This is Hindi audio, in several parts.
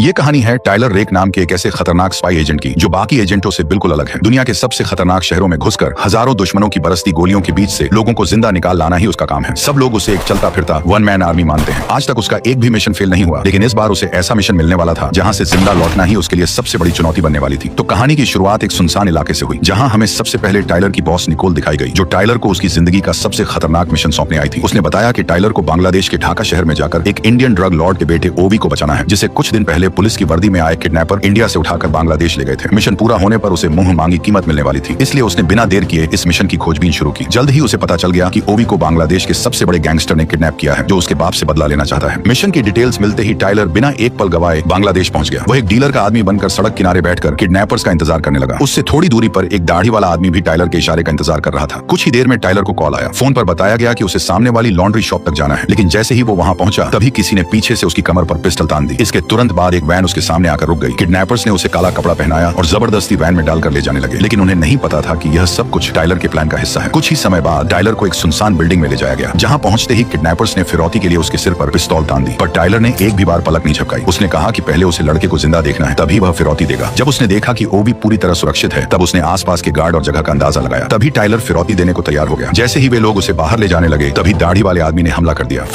ये कहानी है टाइलर रेक नाम के एक ऐसे खतरनाक स्पाई एजेंट की जो बाकी एजेंटों से बिल्कुल अलग है। दुनिया के सबसे खतरनाक शहरों में घुसकर हजारों दुश्मनों की बरसती गोलियों के बीच से लोगों को जिंदा निकाल लाना ही उसका काम है। सब लोग उसे एक चलता फिरता वन मैन आर्मी मानते हैं। आज तक उसका एक भी मिशन फेल नहीं हुआ, लेकिन इस बार उसे ऐसा मिशन मिलने वाला था जहाँ से जिंदा लौटना ही उसके लिए सबसे बड़ी चुनौती बनने वाली थी। तो कहानी की शुरुआत एक सुनसान इलाके से हुई, जहाँ हमें सबसे पहले टाइलर की बॉस निकोल दिखाई गई, जो टाइलर को उसकी जिंदगी का सबसे खतरनाक मिशन सौंपने आई थी। उसने बताया कि टाइलर को बांग्लादेश के ढाका शहर में जाकर एक इंडियन ड्रग लॉर्ड के बेटे ओवी को बचाना है, जिसे कुछ दिन पहले पुलिस की वर्दी में आए किडनैपर इंडिया से उठाकर बांग्लादेश ले गए थे। मिशन पूरा होने पर उसे मुंह मांगी कीमत मिलने वाली थी, इसलिए उसने बिना देर किए इस मिशन की खोजबीन शुरू की। जल्द ही उसे पता चल गया कि ओवी को बांग्लादेश के सबसे बड़े गैंगस्टर ने किडनैप किया है, जो उसके बाप से बदला लेना चाहता है। मिशन की डिटेल्स मिलते ही टाइलर बिना एक पल गवाए बांग्लादेश पहुंच गया। वह एक डीलर का आदमी बनकर सड़क किनारे बैठकर किडनैपर्स का इंतजार करने लगा। उससे थोड़ी दूरी पर एक दाढ़ी वाला आदमी भी टाइलर के इशारे का इंतजार कर रहा था। कुछ ही देर में टाइलर को कॉल आया। फोन पर बताया गया कि उसे सामने वाली लॉन्ड्री शॉप तक जाना है, लेकिन जैसे ही वो वहां पहुंचा तभी किसी ने पीछे से उसकी कमर पर पिस्टल तान दी। इसके तुरंत बाद एक वैन उसके सामने आकर रुक गई। किडनैपर्स ने उसे काला कपड़ा पहनाया और जबरदस्ती वैन में डालकर ले जाने लगे, लेकिन उन्हें नहीं पता था कि यह सब कुछ टाइलर के प्लान का हिस्सा है। कुछ ही समय बाद टाइलर को एक सुनसान बिल्डिंग में ले जाया गया, जहां पहुंचते ही किडनैपर्स ने फिरौती के लिए उसके सिर पर पिस्तौल तान दी, पर टाइलर ने एक भी बार पलक नहीं झपकाई। उसने कहा कि पहले उसे लड़के को जिंदा देखना है, तभी वह फिरौती देगा। जब उसने देखा कि ओवी पूरी तरह सुरक्षित है, तब उसने आसपास के गार्ड और जगह का अंदाजा लगाया। तभी टाइलर फिरौती देने को तैयार हो गया। जैसे ही वे लोग उसे बाहर ले जाने लगे, तभी दाढ़ी वाले आदमी ने हमला कर दिया।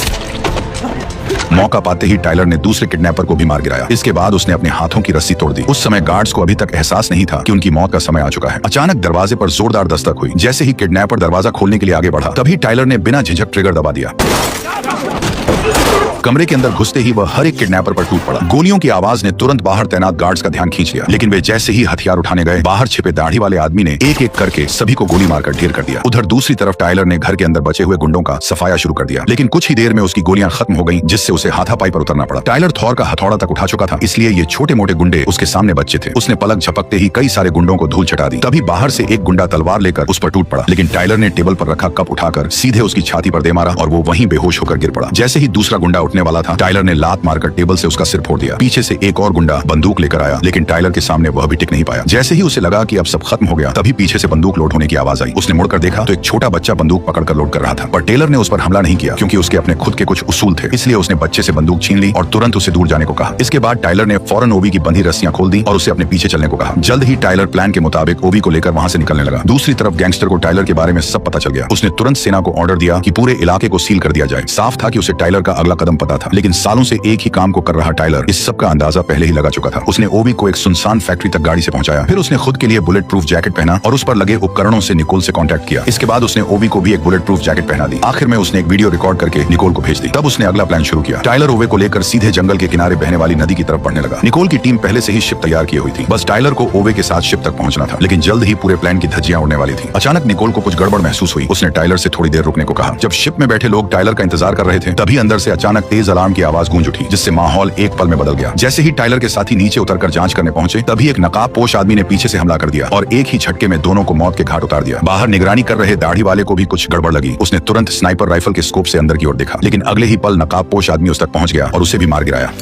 मौका पाते ही टाइलर ने दूसरे किडनैपर को भी मार गिराया। इसके बाद उसने अपने हाथों की रस्सी तोड़ दी। उस समय गार्ड्स को अभी तक एहसास नहीं था कि उनकी मौत का समय आ चुका है। अचानक दरवाजे पर जोरदार दस्तक हुई। जैसे ही किडनैपर दरवाजा खोलने के लिए आगे बढ़ा, तभी टाइलर ने बिना झिझक ट्रिगर दबा दिया। कमरे के अंदर घुसते ही वह हर एक किडनैपर पर टूट पड़ा। गोलियों की आवाज ने तुरंत बाहर तैनात गार्ड्स का ध्यान खींच लिया, लेकिन वे जैसे ही हथियार उठाने गए, बाहर छिपे दाढ़ी वाले आदमी ने एक एक करके सभी को गोली मारकर ढेर कर दिया। उधर दूसरी तरफ टाइलर ने घर के अंदर बचे हुए गुंडों का सफाया शुरू कर दिया, लेकिन कुछ ही देर में उसकी गोलियां खत्म हो गईं, जिससे उसे हाथापाई पर उतरना पड़ा। टाइलर थॉर का हथौड़ा तक उठा चुका था, इसलिए ये छोटे मोटे गुंडे उसके सामने बच्चे थे। उसने पलक झपकते ही कई सारे गुंडों को धूल चटा दी। तभी बाहर से एक गुंडा तलवार लेकर उस पर टूट पड़ा, लेकिन टाइलर ने टेबल पर रखा कप उठाकर सीधे उसकी छाती पर दे मारा और वो वहीं बेहोश होकर गिर पड़ा। जैसे ही दूसरा गुंडा उठने वाला था, टाइलर ने लात मारकर टेबल से उसका सिर फोड़ दिया। पीछे से एक और गुंडा बंदूक लेकर आया, लेकिन टाइलर के सामने वह भी टिक नहीं पाया। जैसे ही उसे लगा कि अब सब खत्म हो गया, तभी पीछे से बंदूक लोड होने की आवाज आई। उसने मुड़कर देखा तो एक छोटा बच्चा बंदूक पकड़कर लोड कर रहा था, पर टेलर ने उस पर हमला नहीं किया, क्योंकि उसके अपने खुद के कुछ उसूल थे। इसलिए उसने बच्चे से बंदूक छीन ली और तुरंत उसे दूर जाने को कहा। इसके बाद टाइलर ने फौरन ओवी की बंधी रस्सियां खोल दी और उसे अपने पीछे चलने को कहा। जल्द ही टाइलर प्लान के मुताबिक ओवी को लेकर वहां से निकलने लगा। दूसरी तरफ गैंगस्टर को टाइलर के बारे में सब पता चल गया। उसने तुरंत सेना को ऑर्डर दिया कि पूरे इलाके को सील कर दिया जाए। साफ था कि उसे टाइलर का अगला कदम पता था, लेकिन सालों से एक ही काम को कर रहा टाइलर इस सब का अंदाजा पहले ही लगा चुका था। उसने ओवी को एक सुनसान फैक्ट्री तक गाड़ी से पहुंचाया। फिर उसने खुद के लिए बुलेट प्रूफ जैकेट पहना और उस पर लगे उपकरणों से निकोल से कांटेक्ट किया। इसके बाद उसने ओवी को भी एक बुलेट प्रूफ जैकेट पहना दी। आखिर में उसने एक वीडियो रिकॉर्ड करके निकोल को भेज दी। तब उसने अगला प्लान शुरू किया। टाइलर ओवे को लेकर सीधे जंगल के किनारे बहने वाली नदी की तरफ बढ़ने लगा। निकोल की टीम पहले से ही शिप तैयार की हुई थी, बस टाइलर को ओवे के साथ शिप तक पहुंचना था। लेकिन जल्द ही पूरे प्लान की धज्जियां उड़ने वाली थी। अचानक निकोल को कुछ गड़बड़ महसूस हुई। उसने टाइलर से थोड़ी देर रुकने को कहा। जब शिप में बैठे लोग टाइलर का इंतजार कर रहे थे, तभी अंदर से अचानक तेज अलार्म की आवाज गूंज उठी, जिससे माहौल एक पल में बदल गया। जैसे ही टाइलर के साथी नीचे उतरकर जांच करने पहुंचे, तभी एक नकाबपोश आदमी ने पीछे से हमला कर दिया और एक ही झटके में दोनों को मौत के घाट उतार दिया। बाहर निगरानी कर रहे दाढ़ी वाले को भी कुछ गड़बड़ लगी। उसने तुरंत स्नाइपर राइफल के स्कोप से अंदर की ओर देखा, लेकिन अगले ही पल नकाबपोश आदमी उस तक पहुंच गया और उसे भी मार गिराया।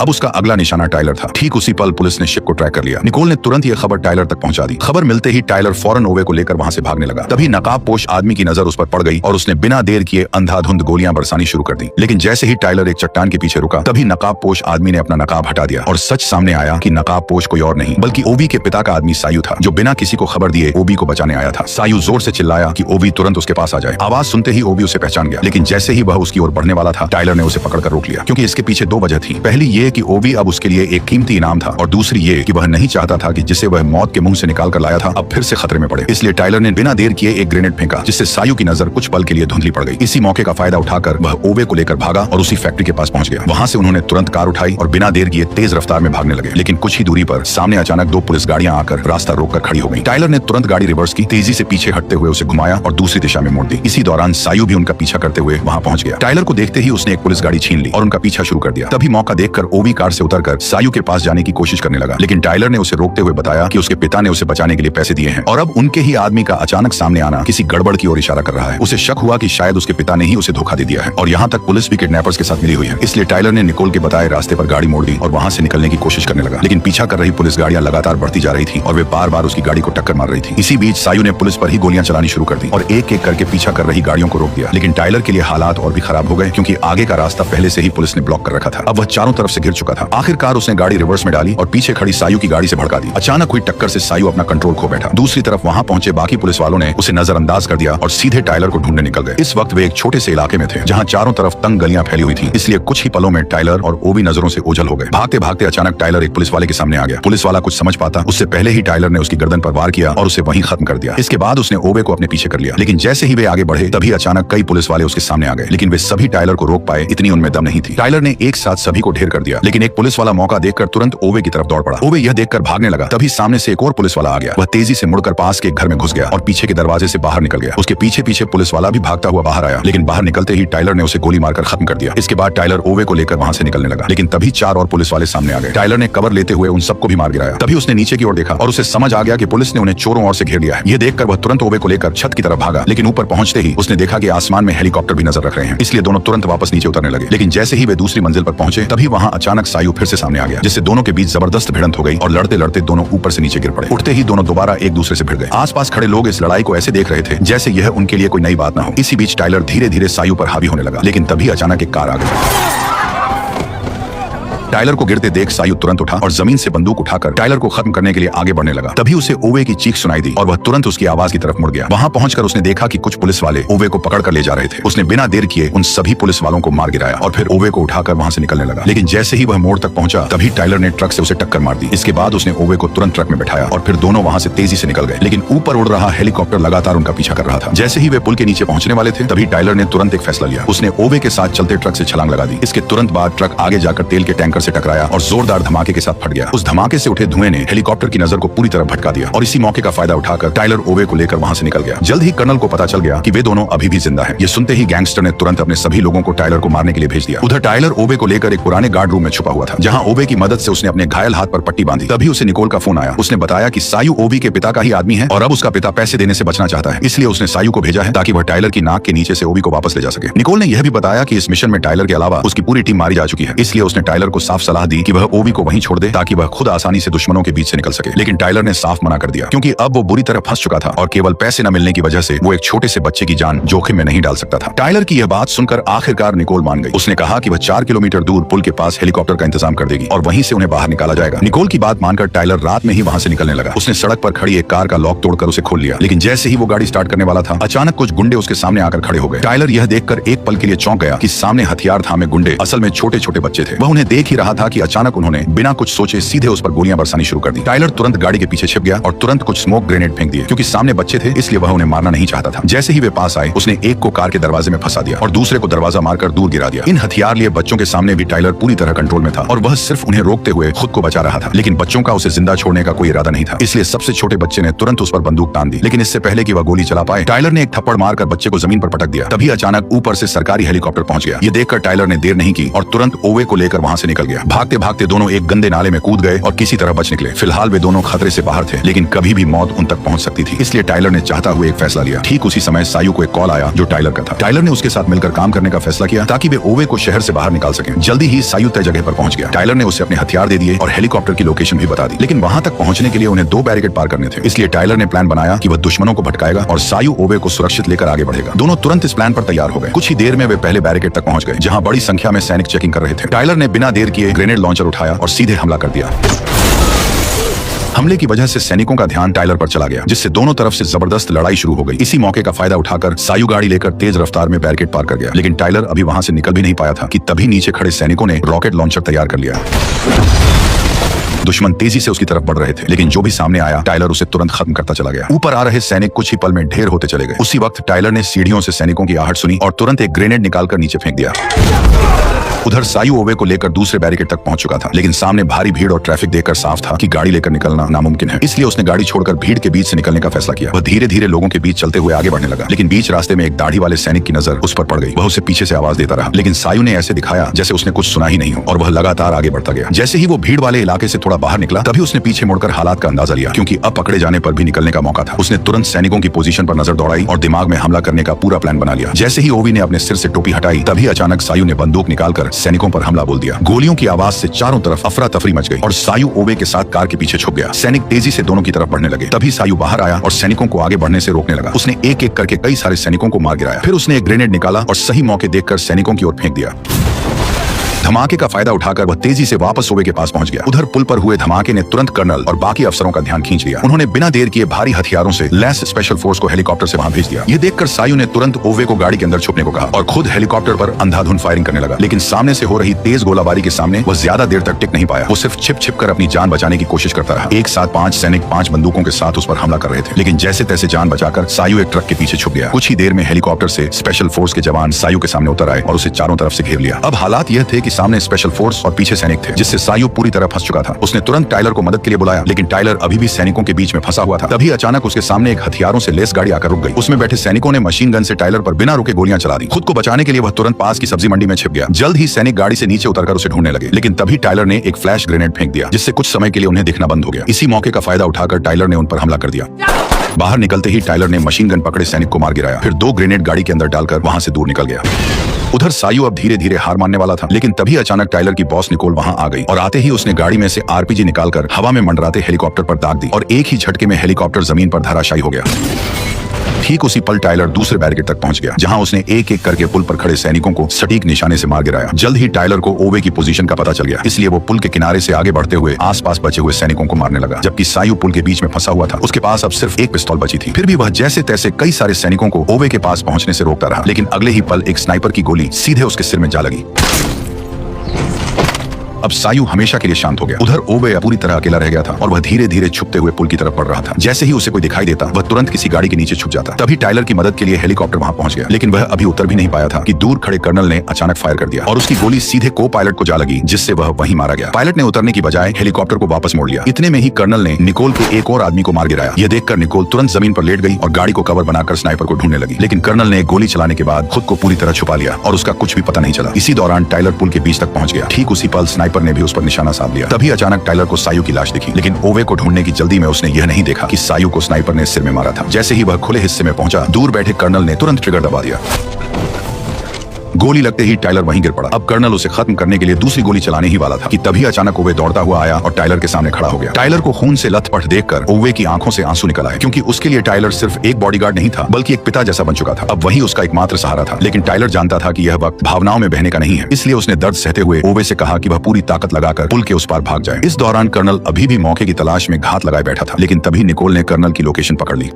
अब उसका अगला निशाना टाइलर था। ठीक उसी पल पुलिस ने शिप को ट्रैक कर लिया। निकोल ने तुरंत यह खबर टाइलर तक पहुंचा दी। खबर मिलते ही टाइलर फौरन ओवे को लेकर वहां से भागने लगा। तभी नकाबपोश आदमी की नजर उस पर पड़ गई और उसने बिना देर किए अंधाधुंध गोलियां बरसानी शुरू कर दी। लेकिन जैसे ही टाइलर एक चट्टान के पीछे रुका, तभी नकाबपोश आदमी ने अपना नकाब हटा दिया और सच सामने आया कि नकाबपोश कोई और नहीं बल्कि ओवी के पिता का आदमी सायु था, जो बिना किसी को खबर दिए ओवी को बचाने आया था। सायु जोर से चिल्लाया कि ओवी तुरंत उसके पास आ जाए। आवाज सुनते ही ओवी उसे पहचान गया, लेकिन जैसे ही वह उसकी ओर बढ़ने वाला था, टाइलर ने उसे पकड़कर रोक लिया, क्योंकि इसके पीछे दो वजह थी। पहली ये कि ओवी अब उसके लिए एक कीमती इनाम था, और दूसरी ये कि वह नहीं चाहता था कि जिसे वह मौत के मुंह से निकाल कर लाया था अब फिर से खतरे में पड़े। इसलिए टाइलर ने बिना देर किए एक ग्रेनेड फेंका, जिससे सायु की नजर कुछ पल के लिए धुंधली पड़ गई। इसी मौके का फायदा उठाकर वह ओवे को लेकर भागा और उसी फैक्ट्री के पास पहुंच गया। वहां से उन्होंने तुरंत कार उठाई और बिना देर किए तेज रफ्तार में भागने लगे। लेकिन कुछ ही दूरी पर सामने अचानक दो पुलिस गाड़ियां आकर रास्ता रोककर खड़ी हो गई। टाइलर ने तुरंत गाड़ी रिवर्स की, तेजी से पीछे हटते हुए उसे घुमाया और दूसरी दिशा में मोड़ दी। इसी दौरान सायु भी उनका पीछा करते हुए वहां पहुंच गया। टाइलर को देखते ही उसने एक पुलिस गाड़ी छीन ली और उनका पीछा शुरू कर दिया। तभी मौका देखकर ओवी कार से उतरकर सायु के पास जाने की कोशिश करने लगा, लेकिन टाइलर ने उसे रोकते हुए बताया कि उसके पिता ने उसे बचाने के लिए पैसे दिए हैं और अब उनके ही आदमी का अचानक सामने आना किसी गड़बड़ की ओर इशारा कर रहा है। उसे शक हुआ कि शायद उसके पिता ने ही उसे धोखा दे दिया है, और यहाँ तक पुलिस भी किडनैपर्स के साथ मिली हुई है। इसलिए टाइलर ने निकोल के बताए रास्ते पर गाड़ी मोड़ दी और वहां से निकलने की कोशिश करने लगा, लेकिन पीछा कर रही पुलिस गाड़ियां लगातार बढ़ती जा रही थी और वे बार बार उसकी गाड़ी को टक्कर मार रही थी। इसी बीच सायु ने पुलिस पर ही गोलियां चलानी शुरू कर दी और एक एक करके पीछा कर रही गाड़ियों को रोक दिया। लेकिन टाइलर के लिए हालात और भी खराब हो गए, क्योंकि आगे का रास्ता पहले से ही पुलिस ने ब्लॉक कर रखा था। अब वह चारों तरफ से गिर चुका था। आखिरकार उसने गाड़ी रिवर्स में डाली और पीछे खड़ी सायु की गाड़ी से भड़का दी। अचानक हुई टक्कर से सायु अपना कंट्रोल खो बैठा। दूसरी तरफ वहां पहुंचे बाकी पुलिस वालों ने उसे नजरअंदाज कर दिया और सीधे टाइलर को ढूंढने निकल गए। इस वक्त वे एक छोटे से इलाके में थे जहां चारों तरफ तंग गलियां फैली हुई थी, इसलिए कुछ ही पलों में टाइलर और ओवी नजरों से ओझल हो गए। भागते भागते अचानक टाइलर एक पुलिस वाले के सामने आ गया। पुलिस वाला कुछ समझ पाता उससे पहले ही टाइलर ने उसकी गर्दन पर वार किया और उसे वहीं खत्म कर दिया। इसके बाद उसने ओवे को अपने पीछे कर लिया, लेकिन जैसे ही वे आगे बढ़े तभी अचानक कई पुलिस वाले उसके सामने आ गए, लेकिन वे सभी टाइलर को रोक पाए इतनी उनमें दम नहीं थी। टाइलर ने एक साथ सभी को ढेर कर दिया, लेकिन एक पुलिस वाला मौका देखकर तुरंत ओवे की तरफ दौड़ पड़ा। ओवे यह देखकर भागने लगा, तभी सामने से एक और पुलिस वाला आ गया। वह तेजी से मुड़कर पास के एक घर में घुस गया और पीछे के दरवाजे से बाहर निकल गया। उसके पीछे पीछे पुलिस वाला भी भागता हुआ बाहर आया, लेकिन बाहर निकलते ही टाइलर ने उसे गोली मारकर खत्म कर दिया। इसके बाद टाइलर ओवे को लेकर वहां से निकलने लगा, लेकिन तभी चार और पुलिस वाले सामने आ गए। टाइलर ने कवर लेते हुए उन सबको भी मार गिराया। तभी उसने नीचे की ओर देखा और उसे समझ आ गया कि पुलिस ने उन्हें चोरों ओर से घेर लिया है। यह देखकर वह तुरंत ओवे को लेकर छत की तरफ भागा, लेकिन ऊपर पहुंचते ही उसने देखा कि आसमान में हेलीकॉप्टर भी नजर रख रहे हैं, इसलिए दोनों तुरंत वापस नीचे उतरने लगे। लेकिन जैसे ही वे दूसरी मंजिल पर पहुंचे तभी वहां अचानक सायु फिर से सामने आ गया, जिससे दोनों के बीच जबरदस्त भिड़ंत हो गई और लड़ते लड़ते दोनों ऊपर से नीचे गिर पड़े। उठते ही दोनों दोबारा एक दूसरे से भिड़ गए। आसपास खड़े लोग इस लड़ाई को ऐसे देख रहे थे जैसे यह उनके लिए कोई नई बात न हो। इसी बीच टाइलर धीरे धीरे सायु पर हावी होने लगा, लेकिन तभी अचानक एक कार आ गई। टाइलर को गिरते देख सायु तुरंत उठा और जमीन से बंदूक उठाकर टाइलर को खत्म करने के लिए आगे बढ़ने लगा। तभी उसे ओवे की चीख सुनाई दी और वह तुरंत उसकी आवाज की तरफ मुड़ गया। वहां पहुंचकर उसने देखा कि कुछ पुलिस वाले ओवे को पकड़कर ले जा रहे थे। उसने बिना देर किए उन सभी पुलिस वालों को मार गिराया और फिर ओवे को उठाकर वहां से निकलने लगा। लेकिन जैसे ही वह मोड़ तक पहुंचा तभी टाइलर ने ट्रक से उसे टक्कर मार दी। इसके बाद उसने ओवे को तुरंत ट्रक में बैठाया और फिर दोनों वहां से तेजी से निकल गए, लेकिन ऊपर उड़ रहा हेलीकॉप्टर लगातार उनका पीछा कर रहा था। जैसे ही वे पुल के नीचे पहुंचने वाले थे तभी टाइलर ने तुरंत एक फैसला लिया। उसने ओवे के साथ चलते ट्रक से छलांग लगा दी। इसके तुरंत बाद ट्रक आगे जाकर तेल के टैंकर से टकराया और जोरदार धमाके के साथ फट गया। उस धमाके से उठे धुएं ने हेलीकॉप्टर की नजर को पूरी तरह भटका दिया और इसी मौके का फायदा उठाकर टाइलर ओवे को लेकर वहां से निकल गया। जल्द ही कर्नल को पता चल गया कि वे दोनों अभी भी जिंदा हैं। ये सुनते ही गैंगस्टर ने तुरंत अपने सभी लोगों को टाइलर को मारने के लिए भेज दिया। उधर टाइलर ओवे को लेकर एक पुराने गार्ड रूम में छुपा हुआ था, जहां ओवे की मदद से उसने अपने घायल हाथ पर पट्टी बांधी। तभी उसे निकोल का फोन आया। उसने बताया कि सायु ओवी के पिता का ही आदमी है और अब उसका पिता पैसे देने से बचना चाहता है, इसलिए उसने सायु को भेजा है ताकि वह टाइलर की नाक के नीचे से ओवी को वापस ले जा सके। निकोल ने यह भी बताया कि इस मिशन में टाइलर के अलावा उसकी पूरी टीम मारी जा चुकी है, इसलिए उसने टाइलर को साफ सलाह दी कि वह ओवी को वहीं छोड़ दे ताकि वह खुद आसानी से दुश्मनों के बीच से निकल सके। लेकिन टाइलर ने साफ मना कर दिया, क्योंकि अब वो बुरी तरह फंस चुका था और केवल पैसे न मिलने की वजह से वो एक छोटे से बच्चे की जान जोखिम में नहीं डाल सकता था। टाइलर की यह बात सुनकर आखिरकार निकोल मान गई। उसने कहा कि वह 4 किलोमीटर दूर पुल के पास हेलीकॉप्टर का इंतजाम कर देगी और वहीं से उन्हें बाहर निकाला जाएगा। निकोल की बात मानकर टाइलर रात में ही वहां से निकलने लगा। उसने सड़क पर खड़ी एक कार का लॉक तोड़कर उसे खोल लिया, लेकिन जैसे ही वो गाड़ी स्टार्ट करने वाला था अचानक कुछ गुंडे उसके सामने आकर खड़े हो गए। टाइलर यह देखकर एक पल के लिए चौंक गया कि सामने हथियार थामे गुंडे असल में छोटे छोटे बच्चे थे। वह उन्हें देख ही रहा था कि अचानक उन्होंने बिना कुछ सोचे सीधे उस पर गोलियां बरसानी शुरू कर दी। टाइलर तुरंत गाड़ी के पीछे छिप गया और तुरंत कुछ स्मोक ग्रेनेड फेंक दिए, क्योंकि सामने बच्चे थे इसलिए वह उन्हें मारना नहीं चाहता था। जैसे ही वे पास आए उसने एक को कार के दरवाजे में फंसा दिया और दूसरे को दरवाजा मारकर दूर गिरा दिया। इन हथियार लिए बच्चों के सामने भी टाइलर पूरी तरह कंट्रोल में था और वह सिर्फ उन्हें रोकते हुए खुद को बचा रहा था, लेकिन बच्चों का उसे जिंदा छोड़ने का कोई इरादा नहीं था, इसलिए सबसे छोटे बच्चे ने तुरंत उस पर बंदूक तान दी। लेकिन इससे पहले कि वह गोली चला पाए टाइलर ने एक थप्पड़ मारकर बच्चे को जमीन पर पटक दिया। तभी अचानक ऊपर से सरकारी हेलीकॉप्टर पहुंच गया। ये देखकर टाइलर ने देर नहीं की और तुरंत ओवे को लेकर वहां से निकल गया। भागते भागते दोनों एक गंदे नाले में कूद गए और किसी तरह बच निकले। फिलहाल वे दोनों खतरे से बाहर थे, लेकिन कभी भी मौत उन तक पहुंच सकती थी, इसलिए टाइलर ने चाहता हुआ एक फैसला लिया। ठीक उसी समय सायु को एक कॉल आया जो टाइलर का था। टाइलर ने उसके साथ मिलकर काम करने का फैसला किया ताकि वे ओवे को शहर से बाहर निकाल सकें। जल्दी ही सायु तय जगह पर पहुंच गया। टाइलर ने उसे अपने हथियार दे दिए और हेलीकॉप्टर की लोकेशन भी बता दी, लेकिन वहां तक पहुंचने के लिए उन्हें 2 बैरिकेड पार करने थे, इसलिए टाइलर ने प्लान बनाया कि वह दुश्मनों को भटकाएगा और सायु ओवे को सुरक्षित लेकर आगे बढ़ेगा। दोनों तुरंत इस प्लान पर तैयार हो गए। कुछ ही देर में वे पहले बैरिकेड तक पहुंच गए, जहां बड़ी संख्या में सैनिक चेकिंग कर रहे थे। टाइलर ने बिना देर किए ग्रेनेड लॉन्चर उठाया और सीधे हमला कर दिया। हमले की वजह से सैनिकों का ध्यान टाइलर पर चला गया, जिससे दोनों तरफ से जबरदस्त लड़ाई शुरू हो गई। इसी मौके का फायदा उठाकर सायु गाड़ी लेकर तेज रफ्तार में बैरिकेड पार कर गया, लेकिन टाइलर अभी वहां से निकल भी नहीं पाया था कि तभी नीचे खड़े सैनिकों ने रॉकेट लॉन्चर तैयार कर लिया। दुश्मन तेजी से उसकी तरफ बढ़ रहे थे, लेकिन जो भी सामने आया टाइलर उसे तुरंत खत्म करता चला गया। ऊपर आ रहे सैनिक कुछ ही पल में ढेर होते चले गए। उसी वक्त टाइलर ने सीढ़ियों से सैनिकों की आहट सुनी और तुरंत एक ग्रेनेड निकालकर नीचे फेंक दिया। उधर सायु ओवे को लेकर दूसरे बैरिकेड तक पहुंच चुका था, लेकिन सामने भारी भीड़ और ट्रैफिक देखकर साफ था कि गाड़ी लेकर निकलना नामुमकिन है, इसलिए उसने गाड़ी छोड़कर भीड़ के बीच से निकलने का फैसला किया। वह धीरे धीरे लोगों के बीच चलते हुए आगे बढ़ने लगा, लेकिन बीच रास्ते में एक दाढ़ी वाले सैनिक की नजर उस पर पड़ गई। वह उसे पीछे से आवाज देता रहा, लेकिन सायु ने ऐसे दिखाया जैसे उसने कुछ सुना ही नहीं हो और वह लगातार आगे बढ़ता गया। जैसे ही वो भीड़ वाले इलाके से थोड़ा बाहर निकला तभी उसने पीछे मुड़कर हालात का अंदाजा लिया, क्योंकि अब पकड़े जाने पर भी निकलने का मौका था। उसने तुरंत सैनिकों की पोजीशन पर नजर दौड़ाई और दिमाग में हमला करने का पूरा प्लान बना लिया। जैसे ही ओवी ने अपने सिर से टोपी हटाई तभी अचानक सायु ने बंदूक निकालकर सैनिकों पर हमला बोल दिया। गोलियों की आवाज से चारों तरफ अफरा तफरी मच गई और सायु ओवे के साथ कार के पीछे छुप गया। सैनिक तेजी से दोनों की तरफ बढ़ने लगे। तभी सायु बाहर आया और सैनिकों को आगे बढ़ने से रोकने लगा। उसने एक एक करके कई सारे सैनिकों को मार गिराया। फिर उसने एक ग्रेनेड निकाला और सही मौके देखकर सैनिकों की ओर फेंक दिया। धमाके का फायदा उठाकर वह तेजी से वापस ओवे के पास पहुंच गया। उधर पुल पर हुए धमाके ने तुरंत कर्नल और बाकी अफसरों का ध्यान खींच लिया। उन्होंने बिना देर किए भारी हथियारों से लैस स्पेशल फोर्स को हेलीकॉप्टर से वहां भेज दिया। ये देखकर सायु ने तुरंत ओवे को गाड़ी के अंदर छुपने को कहा और खुद हेलीकॉप्टर पर अंधाधुंध फायरिंग करने लगा। लेकिन सामने से हो रही तेज गोलाबारी के सामने वह ज्यादा देर तक टिक नहीं पाया। वो सिर्फ छिप छिप कर अपनी जान बचाने की कोशिश करता रहा। एक साथ 5 सैनिक 5 बंदूकों के साथ उस पर हमला कर रहे थे, लेकिन जैसे तैसे जान बचाकर सायु एक ट्रक के पीछे छुप गया। कुछ ही देर में हेलीकॉप्टर से स्पेशल फोर्स के जवान सायु के सामने उतर आए और उसे चारों तरफ से घेर लिया। अब हालात यह थे कि सामने स्पेशल फोर्स और पीछे सैनिक थे, जिससे सायु पूरी तरह फंस चुका था। उसने तुरंत टाइलर को मदद के लिए बुलाया, लेकिन टाइलर अभी भी सैनिकों के बीच में फंसा हुआ था। तभी अचानक उसके सामने एक हथियारों से लेस गाड़ी आकर रुक गई। उसमें बैठे सैनिकों ने मशीन गन से टाइलर पर बिना रुके गोलियां चला दी। खुद को बचाने के लिए वह तुरंत पास की सब्जी मंडी में छिप गया। जल्द ही सैनिक गाड़ी से नीचे उतरकर उसे ढूंढने लगे, लेकिन तभी टाइलर ने एक फ्लैश ग्रेनेड फेंक दिया, जिससे कुछ समय के लिए उन्हें दिखना बंद हो गया। इसी मौके का फायदा उठाकर टाइलर ने उन पर हमला कर दिया। बाहर निकलते ही टाइलर ने मशीन गन पकड़े सैनिक को मार गिराया, फिर 2 ग्रेनेड गाड़ी के अंदर डालकर वहां से दूर निकल गया। उधर सायु अब धीरे धीरे हार मानने वाला था, लेकिन तभी अचानक टाइलर की बॉस निकोल वहां आ गई और आते ही उसने गाड़ी में से आरपीजी निकालकर हवा में मंडराते हेलीकॉप्टर पर दाग दी और एक ही झटके में हेलीकॉप्टर जमीन पर धराशायी हो गया। ठीक उसी पल टाइलर दूसरे बैरिकेड तक पहुंच गया, जहां उसने एक एक करके पुल पर खड़े सैनिकों को सटीक निशाने से मार गिराया। जल्द ही टाइलर को ओवे की पोजीशन का पता चल गया, इसलिए वो पुल के किनारे से आगे बढ़ते हुए आसपास बचे हुए सैनिकों को मारने लगा। जबकि सायु पुल के बीच में फंसा हुआ था, उसके पास अब सिर्फ एक पिस्तौल बची थी। फिर भी वह जैसे तैसे कई सारे सैनिकों को ओवे के पास पहुंचने से रोकता रहा, लेकिन अगले ही पल एक स्नाइपर की गोली सीधे उसके सिर में जा लगी। अब सायु हमेशा के लिए शांत हो गया। उधर ओवे पूरी तरह अकेला रह गया था और वह धीरे धीरे छुपते हुए पुल की तरफ बढ़ रहा था। जैसे ही उसे कोई दिखाई देता, वह तुरंत किसी गाड़ी के नीचे छुप जाता। तभी टाइलर की मदद के लिए हेलीकॉप्टर वहां पहुंच गया, लेकिन वह अभी उतर भी नहीं पाया था कि दूर खड़े कर्नल ने अचानक फायर कर दिया और उसकी गोली सीधे को पायलट को जा लगी, जिससे वह वहीं मारा गया। पायलट ने उतरने की बजाय हेलीकॉप्टर को वापस मोड़ लिया। इतने में ही कर्नल ने निकोल के एक और आदमी को मार गिराया। यह देखकर निकोल तुरंत जमीन पर लेट गई और गाड़ी को कवर बनाकर स्नाइपर को ढूंढने लगी, लेकिन कर्नल ने गोली चलाने के बाद खुद को पूरी तरह छुपा लिया और उसका कुछ भी पता नहीं चला। इसी दौरान टाइलर पुल के बीच तक पहुंच गया। ठीक उसी पल स्नाइपर ने भी उस पर निशाना साध लिया। तभी अचानक टाइलर को सायु की लाश दिखी, लेकिन ओवे को ढूंढने की जल्दी में उसने यह नहीं देखा कि सायु को स्नाइपर ने सिर में मारा था। जैसे ही वह खुले हिस्से में पहुंचा, दूर बैठे कर्नल ने तुरंत ट्रिगर दबा दिया। गोली लगते ही टाइलर वहीं गिर पड़ा। अब कर्नल उसे खत्म करने के लिए दूसरी गोली चलाने ही वाला था कि तभी अचानक ओवे दौड़ता हुआ आया और टाइलर के सामने खड़ा हो गया। टाइलर को खून से लथपथ देखकर ओवे की आंखों से आंसू निकल आए, क्योंकि उसके लिए टाइलर सिर्फ एक बॉडीगार्ड नहीं था, बल्कि एक पिता जैसा बन चुका था। अब वही उसका एकमात्र सहारा था। लेकिन टाइलर जानता था कि यह वक्त भावनाओं में बहने का नहीं है, इसलिए उसने दर्द सहते हुए ओवे से कहा कि वह पूरी ताकत लगाकर पुल के उस पार भाग जाए। इस दौरान कर्नल अभी भी मौके की तलाश में घात लगाए बैठा था, लेकिन तभी निकोल ने कर्नल की लोकेशन पकड़ ली।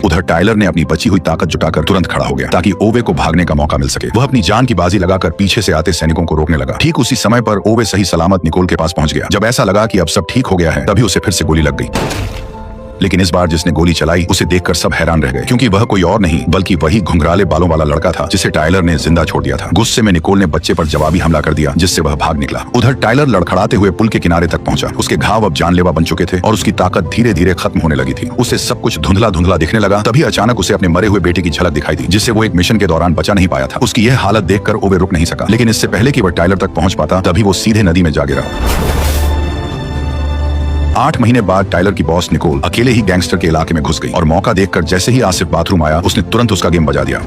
उधर टाइलर ने अपनी बची हुई ताकत जुटाकर तुरंत खड़ा हो गया, ताकि ओवे को भागने का मौका मिल सके। वह अपनी जान की बाजी लगाकर पीछे से आते सैनिकों को रोकने लगा। ठीक उसी समय पर ओवे सही सलामत निकोल के पास पहुंच गया। जब ऐसा लगा कि अब सब ठीक हो गया है, तभी उसे फिर से गोली लग गई। लेकिन इस बार जिसने गोली चलाई, उसे देखकर सब हैरान रह गए, क्योंकि वह कोई और नहीं बल्कि वही घुंघराले बालों वाला लड़का था जिसे टाइलर ने जिंदा छोड़ दिया था। गुस्से में निकोल ने बच्चे पर जवाबी हमला कर दिया, जिससे वह भाग निकला। उधर टाइलर लड़खड़ाते हुए पुल के किनारे तक पहुंचा। उसके घाव अब जानलेवा बन चुके थे और उसकी ताकत धीरे धीरे खत्म होने लगी थी। उसे सब कुछ धुंधला धुंधला दिखने लगा। तभी अचानक उसे अपने मरे हुए बेटे की झलक दिखाई दी, जिससे वो एक मिशन के दौरान बचा नहीं पाया था। उसकी यह हालत देखकर ओवे रुक नहीं सका, लेकिन इससे पहले कि वह टाइलर तक पहुंच पाता, तभी वो सीधे नदी में जा गिरा। 8 महीने बाद टाइलर की बॉस निकोल अकेले ही गैंगस्टर के इलाके में घुस गई और मौका देखकर जैसे ही आसिफ बाथरूम आया, उसने तुरंत उसका गेम बजा दिया।